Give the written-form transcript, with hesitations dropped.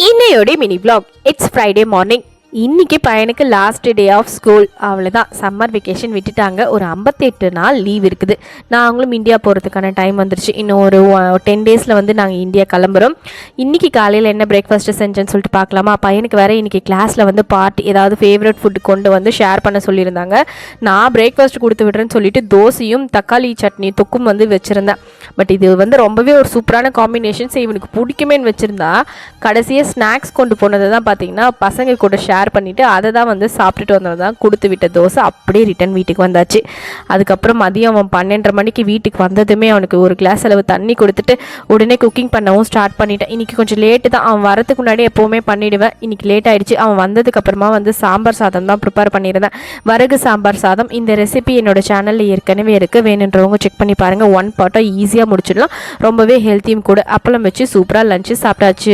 இன்னையோட mini vlog. It's Friday morning. இன்றைக்கி பையனுக்கு லாஸ்ட் டே ஆஃப் ஸ்கூல். அவ்வளோதான், சம்மர் வெக்கேஷன் விட்டுட்டாங்க. ஒரு 58 நாள் லீவ் இருக்குது. நாங்களும் இந்தியா போகிறதுக்கான டைம் வந்துருச்சு. இன்னும் ஒரு 10 டேஸில் வந்து நாங்கள் இந்தியா கிளம்புறோம். இன்றைக்கி காலையில் என்ன பிரேக்ஃபாஸ்ட்டு செஞ்சேன்னு சொல்லிட்டு பார்க்கலாமா? பையனுக்கு வேறு இன்றைக்கி கிளாஸில் வந்து பார்ட்டி ஏதாவது ஃபேவரட் ஃபுட்டு கொண்டு வந்து ஷேர் பண்ண சொல்லியிருந்தாங்க. நான் பிரேக்ஃபாஸ்ட் கொடுத்து விடுறேன்னு சொல்லிட்டு தோசையும் தக்காளி சட்னி தொக்கும் வந்து வச்சுருந்தேன். பட் இது வந்து ரொம்பவே ஒரு சூப்பரான காம்பினேஷன்ஸ். இவனுக்கு பிடிக்குமேன்னு வச்சுருந்தா கடைசியாக ஸ்நாக்ஸ் கொண்டு போனதை தான் பார்த்தீங்கன்னா பசங்க கூட ஷேர் பண்ணிவிட்டு அதை தான் வந்து சாப்பிட்டுட்டு வந்தது தான் கொடுத்து விட்ட தோசை அப்படியே ரிட்டன் வீட்டுக்கு வந்தாச்சு. அதுக்கப்புறம் மதியம் அவன் 12:30 மணிக்கு வீட்டுக்கு வந்ததுமே அவனுக்கு ஒரு கிளாஸ் அளவு தண்ணி கொடுத்துட்டு உடனே குக்கிங் பண்ணவும் ஸ்டார்ட் பண்ணிட்டேன். இன்றைக்கி கொஞ்சம் லேட்டு தான். அவன் வரதுக்கு முன்னாடி எப்போவுமே பண்ணிவிடுவேன். இன்றைக்கி லேட் ஆகிடுச்சு. அவன் வந்ததுக்கப்புறமா வந்து சாம்பார் சாதம் தான் ப்ரிப்பேர் பண்ணியிருந்தேன். வரகு சாம்பார் சாதம். இந்த ரெசிபி என்னோடய சேனலில் ஏற்கனவே இருக்குது. வேணுன்றவங்க செக் பண்ணி பாருங்கள். 1 பார்ட்டாக ஈஸியாக முடிச்சிடலாம். ரொம்பவே ஹெல்த்தியும் கூட. அப்பளம் வச்சு சூப்பராக லஞ்சு சாப்பிட்டாச்சு.